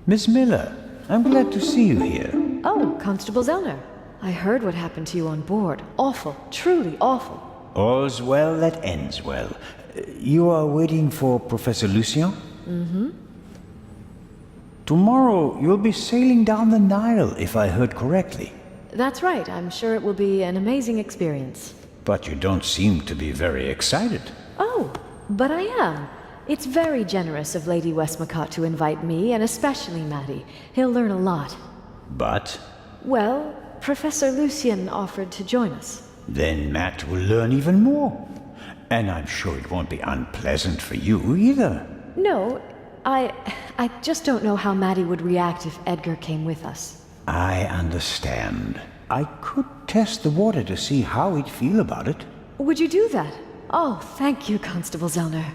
Miss Miller, I'm glad to see you here. Oh, Constable Zellner. I heard what happened to you on board. Awful. Truly awful. All's well that ends well. You are waiting for Professor Lucien? Mm-hmm. Tomorrow you'll be sailing down the Nile, if I heard correctly. That's right. I'm sure it will be an amazing experience. But you don't seem to be very excited. Oh, but I am. It's very generous of Lady Westmacott to invite me, and especially Maddie. He'll learn a lot. But? Well, Professor Lucien offered to join us. Then Matt will learn even more. And I'm sure it won't be unpleasant for you either. No, I just don't know how Maddie would react if Edgar came with us. I understand. I could test the water to see how he'd feel about it. Would you do that? Oh, thank you, Constable Zellner.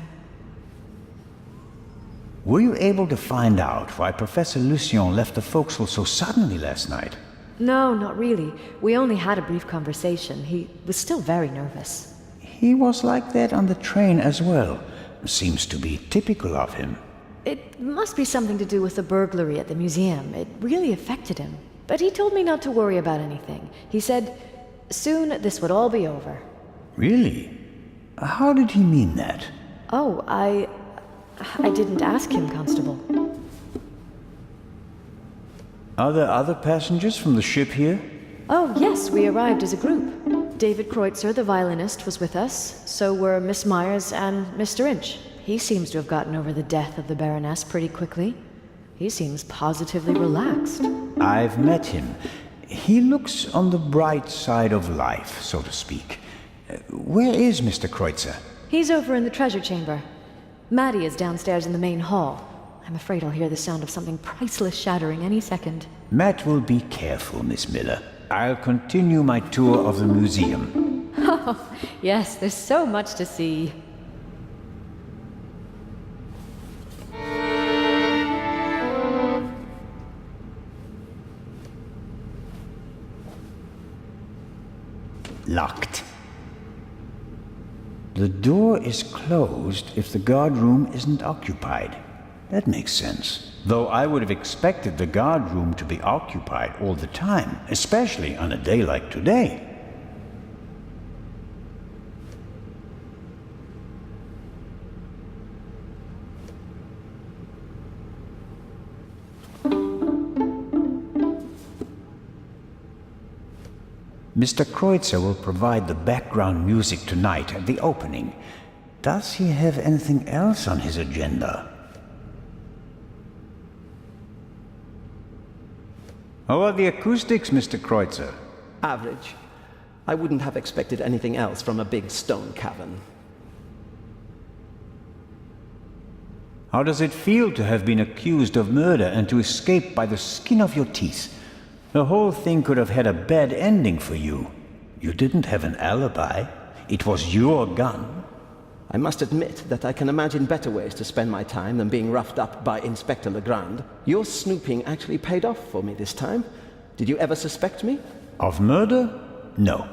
Were you able to find out why Professor Lucien left the forecastle so suddenly last night? No, not really. We only had a brief conversation. He was still very nervous. He was like that on the train as well. Seems to be typical of him. It must be something to do with the burglary at the museum. It really affected him. But he told me not to worry about anything. He said, soon this would all be over. Really? How did he mean that? Oh, I didn't ask him, Constable. Are there other passengers from the ship here? Oh, yes, we arrived as a group. David Kreutzer, the violinist, was with us. So were Miss Myers and Mr. Inch. He seems to have gotten over the death of the Baroness pretty quickly. He seems positively relaxed. I've met him. He looks on the bright side of life, so to speak. Where is Mr. Kreutzer? He's over in the treasure chamber. Maddie is downstairs in the main hall. I'm afraid I'll hear the sound of something priceless shattering any second. Matt will be careful, Miss Miller. I'll continue my tour of the museum. Oh, yes, there's so much to see. Locked. The door is closed if the guard room isn't occupied. That makes sense. Though I would have expected the guard room to be occupied all the time, especially on a day like today. Mr. Kreutzer will provide the background music tonight at the opening. Does he have anything else on his agenda? How are the acoustics, Mr. Kreutzer? Average. I wouldn't have expected anything else from a big stone cavern. How does it feel to have been accused of murder and to escape by the skin of your teeth? The whole thing could have had a bad ending for you. You didn't have an alibi. It was your gun. I must admit that I can imagine better ways to spend my time than being roughed up by Inspector Legrand. Your snooping actually paid off for me this time. Did you ever suspect me? Of murder? No.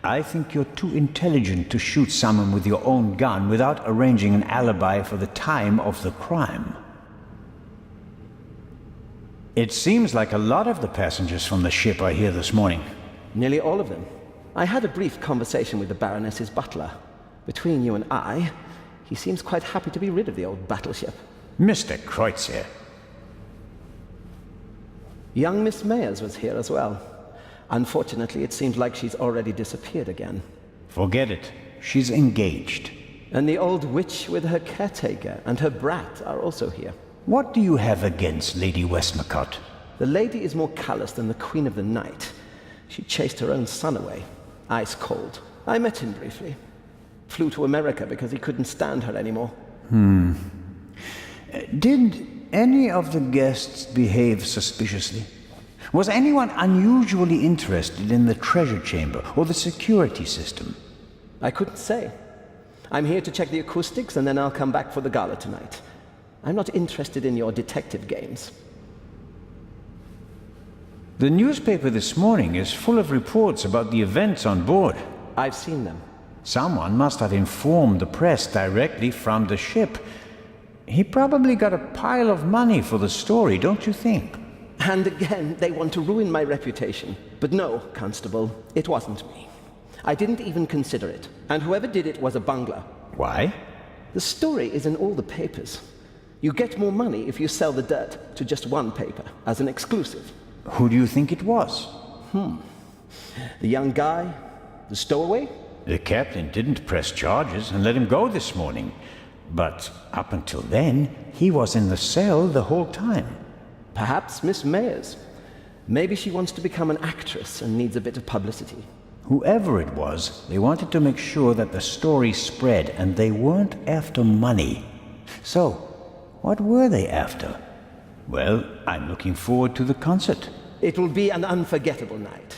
I think you're too intelligent to shoot someone with your own gun without arranging an alibi for the time of the crime. It seems like a lot of the passengers from the ship are here this morning. Nearly all of them. I had a brief conversation with the Baroness's butler. Between you and I, he seems quite happy to be rid of the old battleship. Mr. Kreutzer. Young Miss Mayers was here as well. Unfortunately, it seems like she's already disappeared again. Forget it. She's engaged. And the old witch with her caretaker and her brat are also here. What do you have against Lady Westmacott? The lady is more callous than the Queen of the Night. She chased her own son away, ice cold. I met him briefly. Flew to America because he couldn't stand her anymore. Did any of the guests behave suspiciously? Was anyone unusually interested in the treasure chamber or the security system? I couldn't say. I'm here to check the acoustics and then I'll come back for the gala tonight. I'm not interested in your detective games. The newspaper this morning is full of reports about the events on board. I've seen them. Someone must have informed the press directly from the ship. He probably got a pile of money for the story, don't you think? And again, they want to ruin my reputation. But no, Constable, it wasn't me. I didn't even consider it. And whoever did it was a bungler. Why? The story is in all the papers. You get more money if you sell the dirt to just one paper, as an exclusive. Who do you think it was? The young guy? The stowaway? The captain didn't press charges and let him go this morning. But up until then, he was in the cell the whole time. Perhaps Miss Mayers. Maybe she wants to become an actress and needs a bit of publicity. Whoever it was, they wanted to make sure that the story spread, and they weren't after money. So, what were they after? Well, I'm looking forward to the concert. It will be an unforgettable night.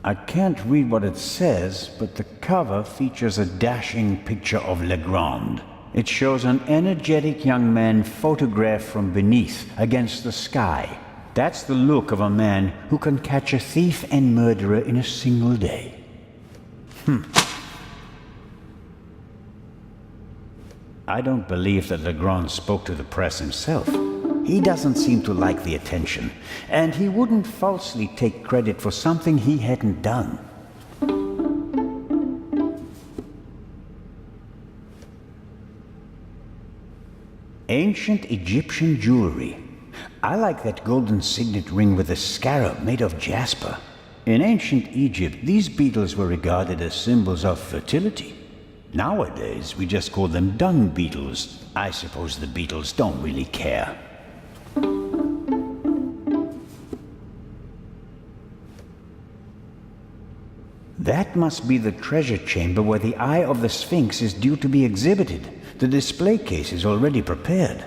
I can't read what it says, but the cover features a dashing picture of Legrand. It shows an energetic young man photographed from beneath, against the sky. That's the look of a man who can catch a thief and murderer in a single day. I don't believe that Legrand spoke to the press himself. He doesn't seem to like the attention, and he wouldn't falsely take credit for something he hadn't done. Ancient Egyptian jewelry. I like that golden signet ring with a scarab made of jasper. In ancient Egypt, these beetles were regarded as symbols of fertility. Nowadays, we just call them dung beetles. I suppose the beetles don't really care. That must be the treasure chamber where the Eye of the Sphinx is due to be exhibited. The display case is already prepared.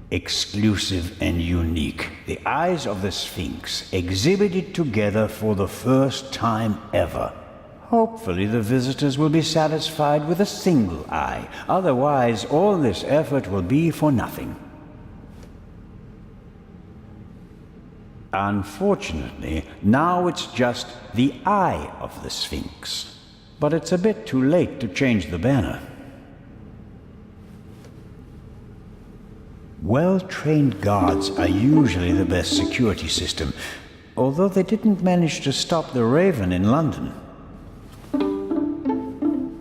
Exclusive and unique. The Eyes of the Sphinx, exhibited together for the first time ever. Hopefully the visitors will be satisfied with a single eye. Otherwise, all this effort will be for nothing. Unfortunately, now it's just the Eye of the Sphinx. But it's a bit too late to change the banner. Well-trained guards are usually the best security system, although they didn't manage to stop the Raven in London.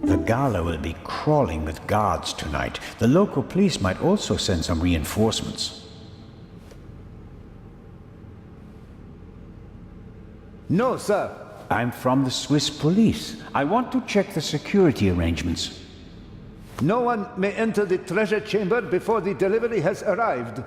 The gala will be crawling with guards tonight. The local police might also send some reinforcements. No, sir. I'm from the Swiss police. I want to check the security arrangements. No one may enter the treasure chamber before the delivery has arrived.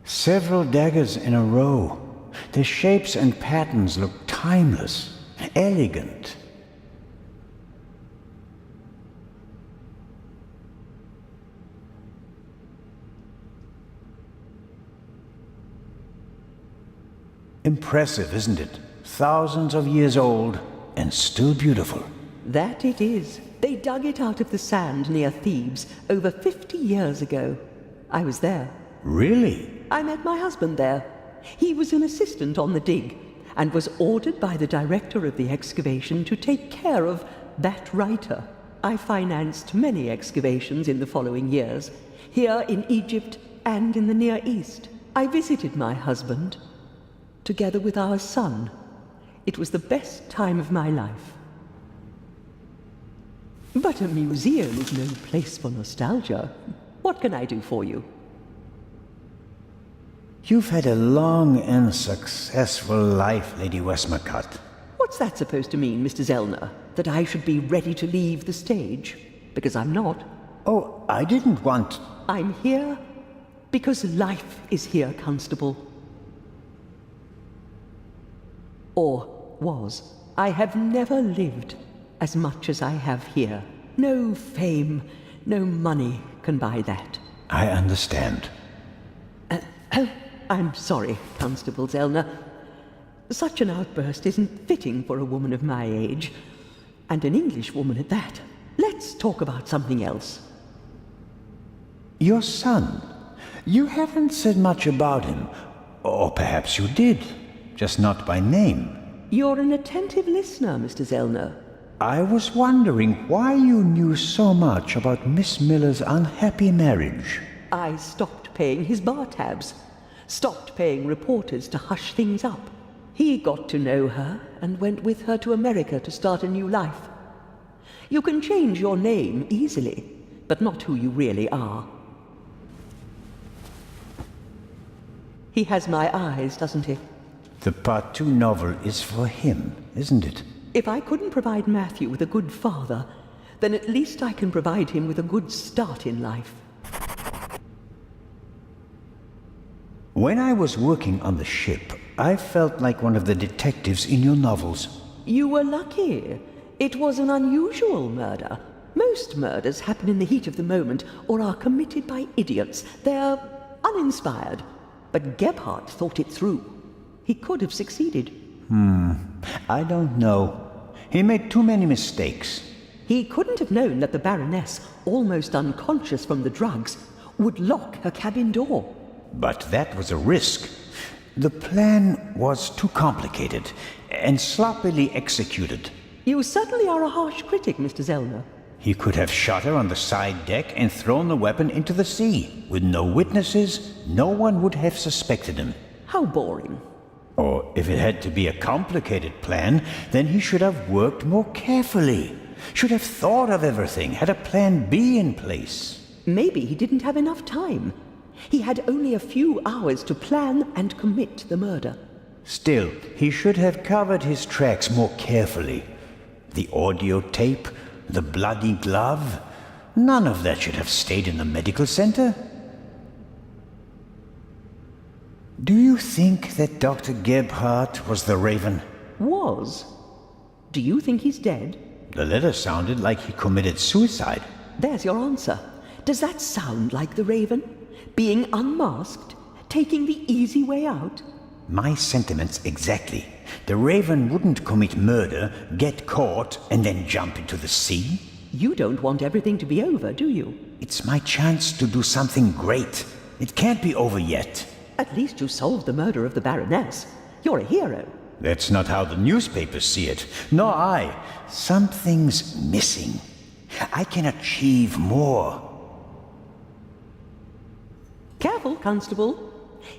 Several daggers in a row. Their shapes and patterns look timeless, elegant. Impressive, isn't it? Thousands of years old and still beautiful. That it is. They dug it out of the sand near Thebes over 50 years ago. I was there. Really? I met my husband there. He was an assistant on the dig and was ordered by the director of the excavation to take care of that writer. I financed many excavations in the following years, here in Egypt and in the Near East. I visited my husband. together with our son. It was the best time of my life. But a museum is no place for nostalgia. What can I do for you? You've had a long and successful life, Lady Westmacott. What's that supposed to mean, Mr. Zellner? That I should be ready to leave the stage? Because I'm not. Oh, I didn't want... I'm here because life is here, Constable. Or was. I have never lived as much as I have here. No fame, no money can buy that. I understand. I'm sorry, Constable Zellner. Such an outburst isn't fitting for a woman of my age, and an English woman at that. Let's talk about something else. Your son. You haven't said much about him. Or perhaps you did, just not by name. You're an attentive listener, Mr. Zellner. I was wondering why you knew so much about Miss Miller's unhappy marriage. I stopped paying his bar tabs, stopped paying reporters to hush things up. He got to know her and went with her to America to start a new life. You can change your name easily, but not who you really are. He has my eyes, doesn't he? The Part 2 novel is for him, isn't it? If I couldn't provide Matthew with a good father, then at least I can provide him with a good start in life. When I was working on the ship, I felt like one of the detectives in your novels. You were lucky. It was an unusual murder. Most murders happen in the heat of the moment or are committed by idiots. They're uninspired. But Gebhardt thought it through. He could have succeeded. I don't know. He made too many mistakes. He couldn't have known that the Baroness, almost unconscious from the drugs, would lock her cabin door. But that was a risk. The plan was too complicated and sloppily executed. You certainly are a harsh critic, Mr. Zellner. He could have shot her on the side deck and thrown the weapon into the sea. With no witnesses, no one would have suspected him. How boring. Or if it had to be a complicated plan, then he should have worked more carefully. Should have thought of everything, had a plan B in place. Maybe he didn't have enough time. He had only a few hours to plan and commit the murder. Still, he should have covered his tracks more carefully. The audio tape, the bloody glove, none of that should have stayed in the medical center. Do you think that Dr. Gebhardt was the Raven? Was. Do you think he's dead? The letter sounded like he committed suicide. There's your answer. Does that sound like the Raven? Being unmasked? Taking the easy way out? My sentiments exactly. The Raven wouldn't commit murder, get caught, and then jump into the sea. You don't want everything to be over, do you? It's my chance to do something great. It can't be over yet. At least you solved the murder of the Baroness. You're a hero. That's not how the newspapers see it. Nor I. Something's missing. I can achieve more. Careful, Constable.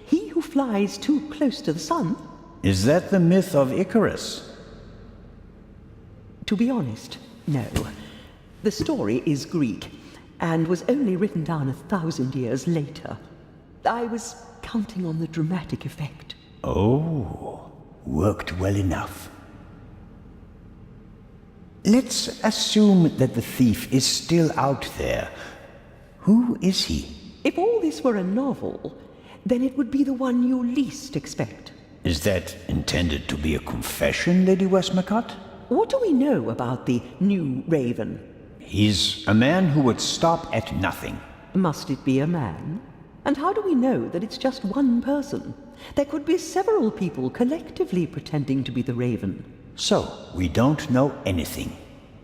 He who flies too close to the sun... Is that the myth of Icarus? To be honest, no. The story is Greek, and was only written down 1,000 years later. I was counting on the dramatic effect. Oh, worked well enough. Let's assume that the thief is still out there. Who is he? If all this were a novel, then it would be the one you least expect. Is that intended to be a confession, Lady Westmacott? What do we know about the new Raven? He's a man who would stop at nothing. Must it be a man? And how do we know that it's just one person? There could be several people collectively pretending to be the Raven. So, we don't know anything.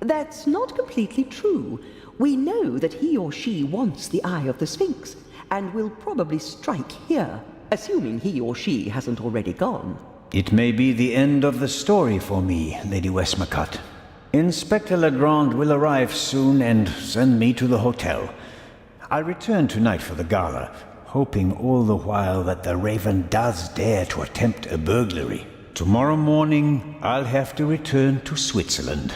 That's not completely true. We know that he or she wants the Eye of the Sphinx, and will probably strike here, assuming he or she hasn't already gone. It may be the end of the story for me, Lady Westmacott. Inspector Legrand will arrive soon and send me to the hotel. I'll return tonight for the gala. hoping all the while that the Raven does dare to attempt a burglary. Tomorrow morning, I'll have to return to Switzerland.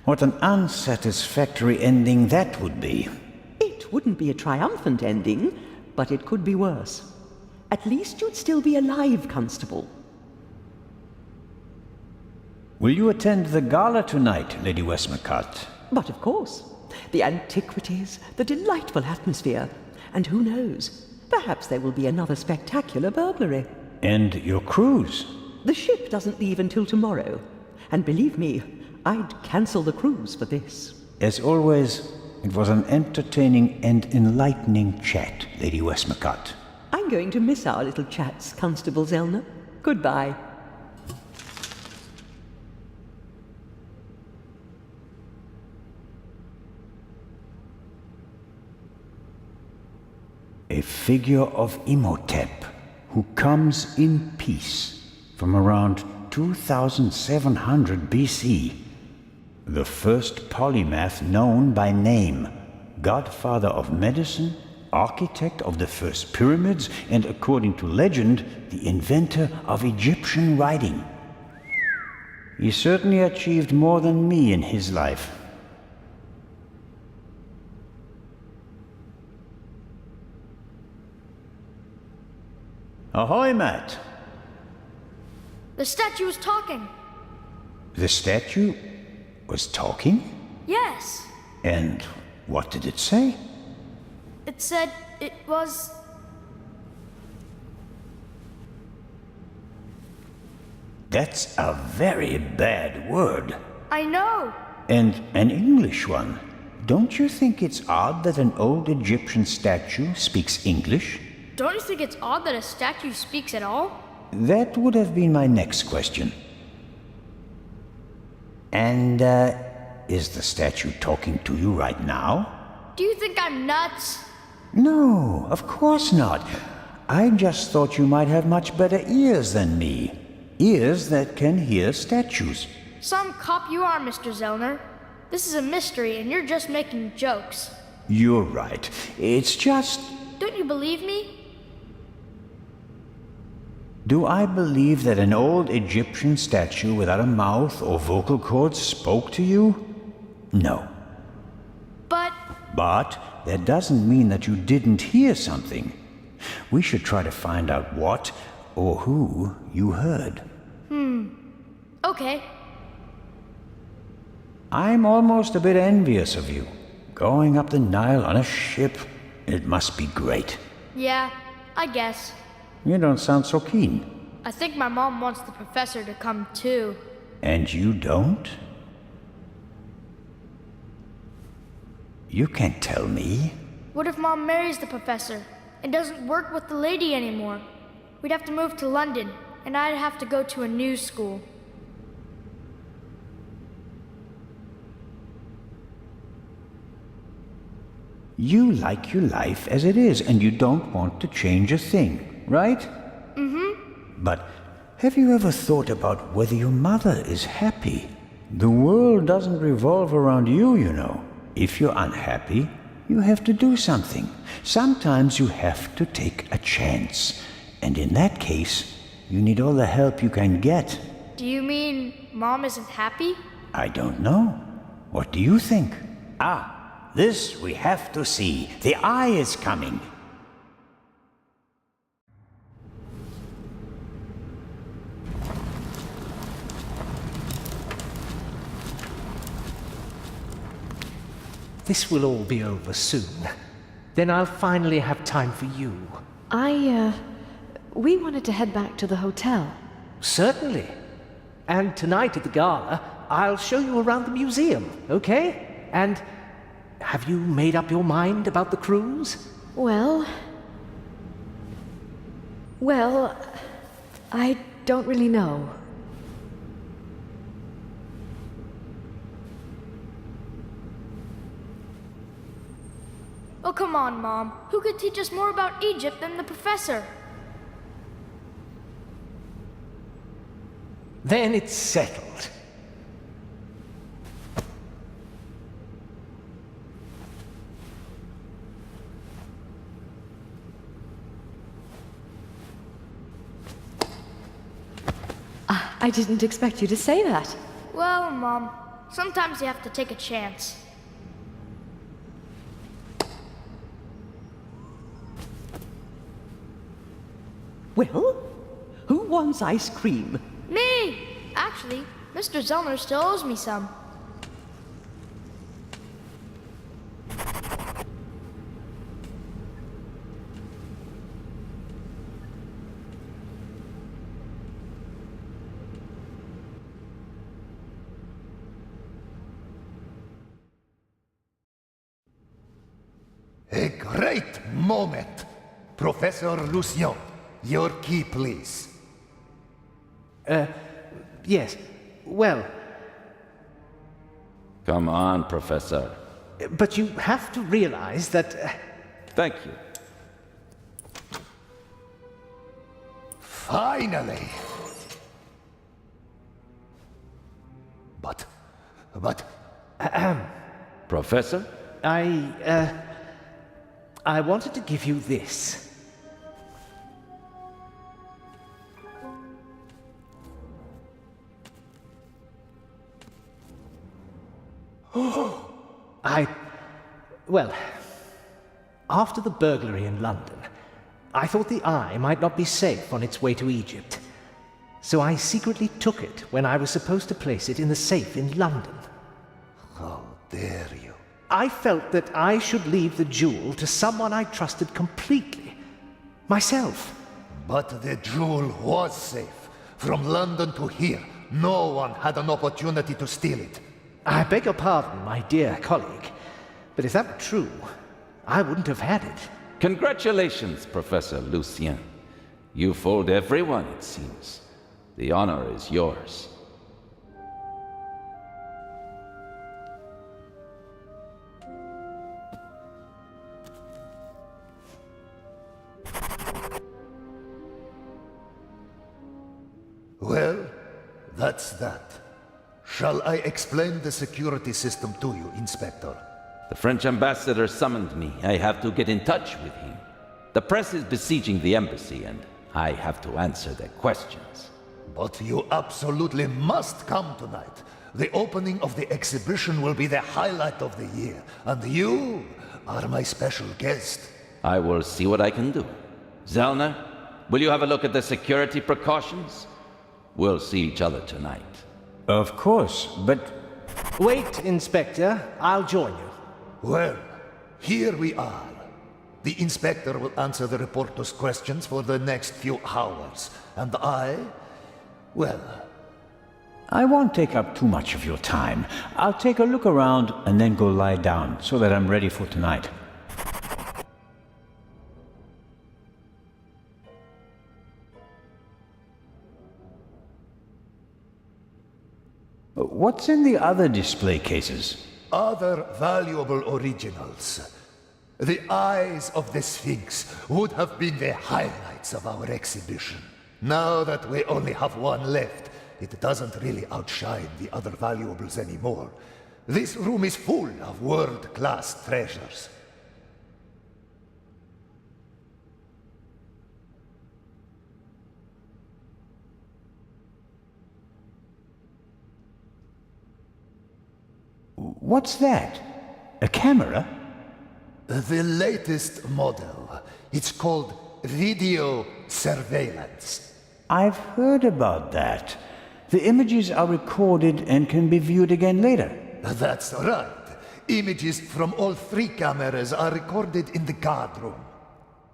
What an unsatisfactory ending that would be. It wouldn't be a triumphant ending, but it could be worse. At least you'd still be alive, Constable. Will you attend the gala tonight, Lady Westmacott? But of course, the antiquities, the delightful atmosphere, and who knows, perhaps there will be another spectacular burglary. And your cruise? The ship doesn't leave until tomorrow, and believe me, I'd cancel the cruise for this. As always, it was an entertaining and enlightening chat, Lady Westmacott. I'm going to miss our little chats, Constable Zellner. Goodbye. A figure of Imhotep, who comes in peace from around 2700 BC. The first polymath known by name, godfather of medicine, architect of the first pyramids, and according to legend, the inventor of Egyptian writing. He certainly achieved more than me in his life. Ahoy, Matt! The statue was talking. The statue was talking? Yes. And what did it say? It said it was... That's a very bad word. I know. And an English one. Don't you think it's odd that an old Egyptian statue speaks English? Don't you think it's odd that a statue speaks at all? That would have been my next question. And, is the statue talking to you right now? Do you think I'm nuts? No, of course not. I just thought you might have much better ears than me. Ears that can hear statues. Some cop you are, Mr. Zellner. This is a mystery and you're just making jokes. You're right. It's just... Don't you believe me? Do I believe that an old Egyptian statue without a mouth or vocal cords spoke to you? No. But that doesn't mean that you didn't hear something. We should try to find out what or who you heard. Okay. I'm almost a bit envious of you. Going up the Nile on a ship, it must be great. Yeah, I guess. You don't sound so keen. I think my mom wants the professor to come too. And you don't? You can't tell me. What if Mom marries the professor and doesn't work with the lady anymore? We'd have to move to London, and I'd have to go to a new school. You like your life as it is, and you don't want to change a thing, right? Mm-hmm. But have you ever thought about whether your mother is happy? The world doesn't revolve around you, you know. If you're unhappy, you have to do something. Sometimes you have to take a chance. And in that case, you need all the help you can get. Do you mean Mom isn't happy? I don't know. What do you think? Ah, this we have to see. The eye is coming. This will all be over soon. Then I'll finally have time for you. We wanted to head back to the hotel. Certainly. And tonight at the gala, I'll show you around the museum, okay? And have you made up your mind about the cruise? Well, I don't really know. Oh, come on, Mom. Who could teach us more about Egypt than the professor? Then it's settled. I didn't expect you to say that. Well, Mom, sometimes you have to take a chance. Well, who wants ice cream? Me! Actually, Mr. Zellner still owes me some. A great moment! Professor Lucien, your key, please. Yes. Well, Come on, Professor. but you have to realize that... Thank you. Finally! But... Professor? I wanted to give you this. Well, after the burglary in London, I thought the Eye might not be safe on its way to Egypt. So I secretly took it when I was supposed to place it in the safe in London. how dare you? I felt that I should leave the jewel to someone I trusted completely. Myself. But the jewel was safe. From London to here, no one had an opportunity to steal it. I beg your pardon, my dear colleague, but if that were true, I wouldn't have had it. Congratulations, Professor Lucien. You fooled everyone, it seems. The honor is yours. Well, that's that. Shall I explain the security system to you, Inspector? The French ambassador summoned me. I have to get in touch with him. The press is besieging the embassy, and I have to answer their questions. But you absolutely must come tonight. The opening of the exhibition will be the highlight of the year, and you are my special guest. I will see what I can do. Zellner, will you have a look at the security precautions? We'll see each other tonight. Of course, but Wait, Inspector. I'll join you. Well, here we are. The inspector will answer the reporter's questions for the next few hours. And well, I won't take up too much of your time. I'll take a look around and then go lie down so that I'm ready for tonight. What's in the other display cases? other valuable originals. The eyes of the Sphinx would have been the highlights of our exhibition. Now that we only have one left, it doesn't really outshine the other valuables anymore. This room is full of world-class treasures. What's that? A camera? The latest model. It's called video surveillance. I've heard about that. The images are recorded and can be viewed again later. That's right. Images from all 3 cameras are recorded in the guard room.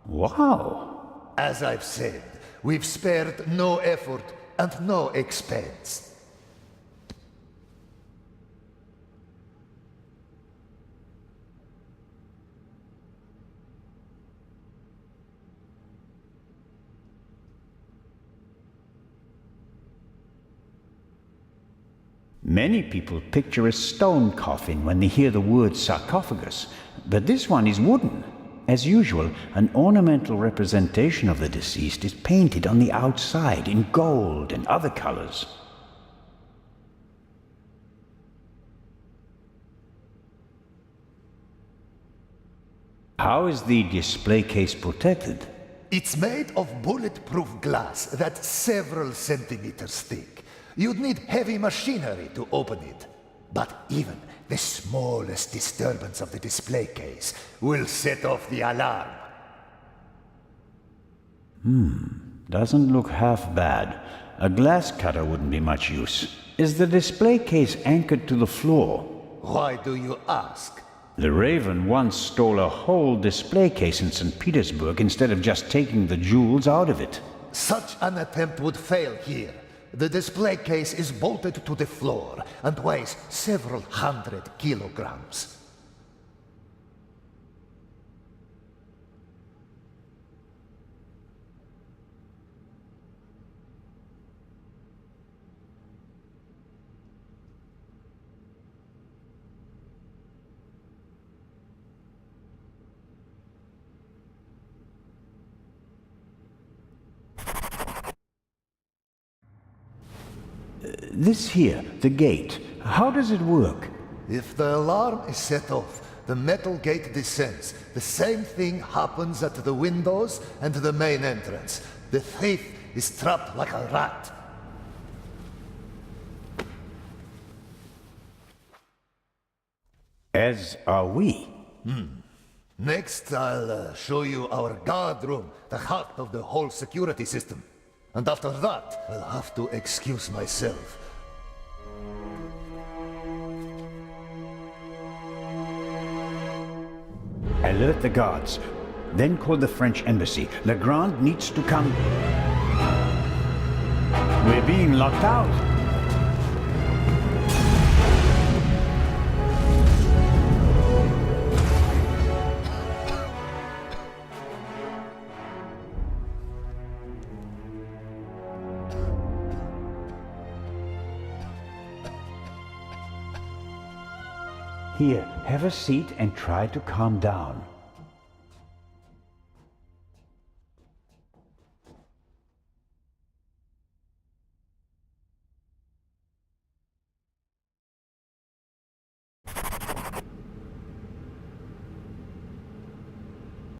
Wow. As I've said, we've spared no effort and no expense. Many people picture a stone coffin when they hear the word sarcophagus, but this one is wooden. As usual, an ornamental representation of the deceased is painted on the outside in gold and other colors. How is the display case protected? It's made of bulletproof glass that's several centimeters thick. You'd need heavy machinery to open it. But even the smallest disturbance of the display case will set off the alarm. Doesn't look half bad. A glass cutter wouldn't be much use. Is the display case anchored to the floor? Why do you ask? The Raven once stole a whole display case in St. Petersburg instead of just taking the jewels out of it. Such an attempt would fail here. The display case is bolted to the floor and weighs several hundred kilograms. This here, the gate, how does it work? If the alarm is set off, the metal gate descends. The same thing happens at the windows and the main entrance. The thief is trapped like a rat. As are we. Next, I'll show you our guard room, the heart of the whole security system. And after that, I'll have to excuse myself. Alert the guards. Then call the French embassy. Legrand needs to come. We're being locked out. Here, have a seat and try to calm down.